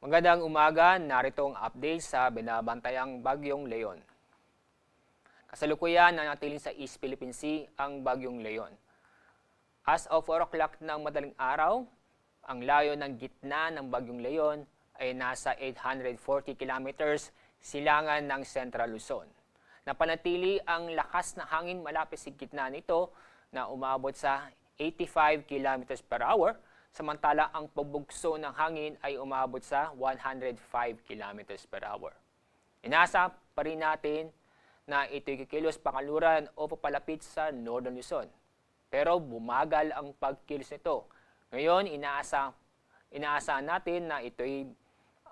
Magandang umaga, narito ang update sa binabantayang Bagyong Leon. Kasalukuyan nanatiling sa East Philippine Sea ang Bagyong Leon. As of 4 o'clock ng madaling araw, ang layo ng gitna ng Bagyong Leon ay nasa 840 kilometers silangan ng Central Luzon. Napanatili ang lakas na hangin malapit sa gitna nito na umabot sa 85 kilometers per hour, samantala ang pagbugso ng hangin ay umabot sa 105 kilometers per hour. Inasa pa rin natin na ito'y kikilos pakaluran o papalapit sa Northern Luzon. Pero bumagal ang pagkilos nito. Ngayon, inaasahan natin na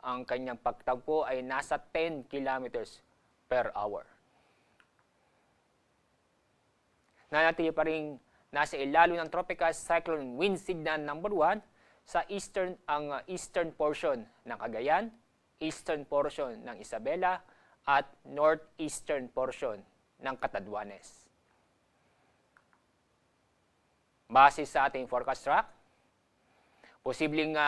ang kanyang pagtagpo ay nasa 10 kilometers per hour. Nanatili pa rin nasa ilalo ng tropical cyclone wind signal number 1 sa eastern portion ng Cagayan, eastern portion ng Isabela, at northeastern portion ng Catanduanes. Base sa ating forecast track, posibleng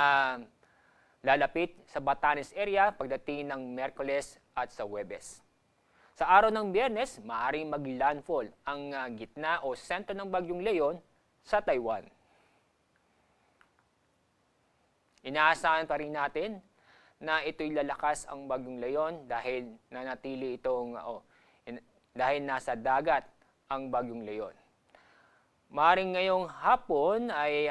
lalapit sa Batanes area pagdating ng Miyerkules at sa Huwebes. Sa araw ng Biyernes, maaaring mag-landfall ang gitna o sentro ng Bagyong Leon sa Taiwan. Inaasahan pa rin natin na ito'y lalakas ang Bagyong Leon dahil dahil nasa dagat ang Bagyong Leon. Maaaring ngayong hapon ay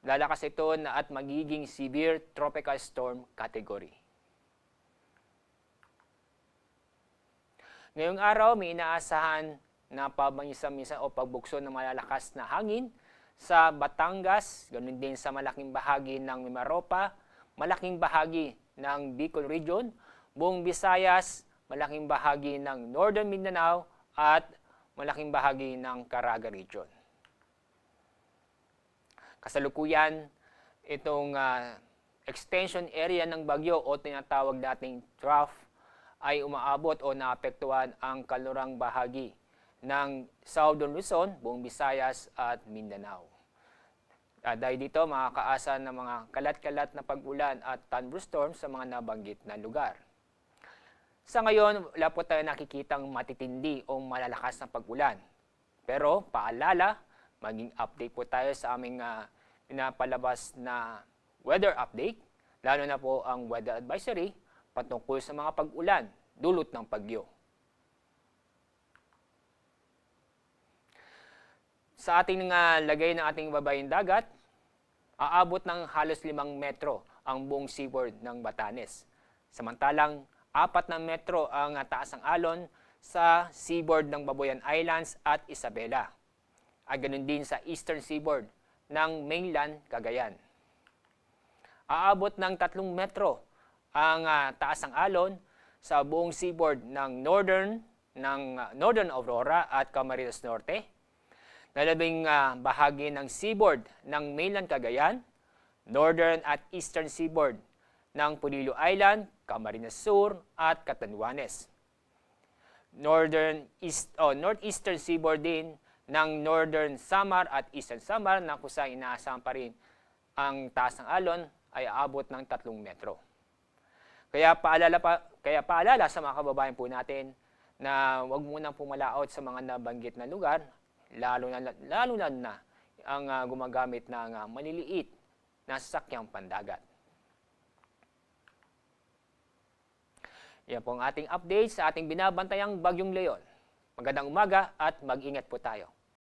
lalakas ito at magiging severe tropical storm category. Ngayong araw, may inaasahan na paminsan-minsan o pagbukso ng malalakas na hangin sa Batangas, ganoon din sa malaking bahagi ng Mimaropa, malaking bahagi ng Bicol Region, buong Visayas, malaking bahagi ng Northern Mindanao, at malaking bahagi ng Caraga Region. Kasalukuyan, itong extension area ng bagyo o tinatawag nating trough ay umaabot o naapektuhan ang kalurang bahagi ng Southern Luzon, buong Visayas at Mindanao. Dahil dito, makakaasa ng mga kalat-kalat na pag-ulan at thunderstorms sa mga nabanggit na lugar. Sa ngayon, wala po tayo nakikitang matitindi o malalakas na pag-ulan. Pero paalala, maging update po tayo sa aming pinapalabas na weather update, lalo na po ang weather advisory patungkol sa mga pag-ulan dulot ng bagyo. Sa ating lagay ng ating babayang dagat, aabot ng halos 5 metro ang buong seaboard ng Batanes. Samantalang 4 na metro ang taas ng alon sa seaboard ng Babuyan Islands at Isabela. At ganoon din sa eastern seaboard ng mainland Cagayan. Aabot ng 3 metro ang taas ng alon sa buong seaboard ng Northern Aurora at Camarines Norte, nalabing bahagi ng seaboard ng mainland Cagayan, northern at eastern seaboard ng Polillo Island, Camarines Sur at Catanduanes. Northeastern seaboard din ng Northern Samar at Eastern Samar na kung saan inaasahan pa rin ang taas ng alon ay aabot ng 3 metro. Kaya paalala sa mga kababayan po natin na huwag munang pumalaot sa mga nabanggit na lugar, lalo na ang gumagamit ng maliliit na sasakyang pandagat. Yan po ang ating update sa ating binabantayang Bagyong Leon. Magandang umaga at mag-ingat po tayo.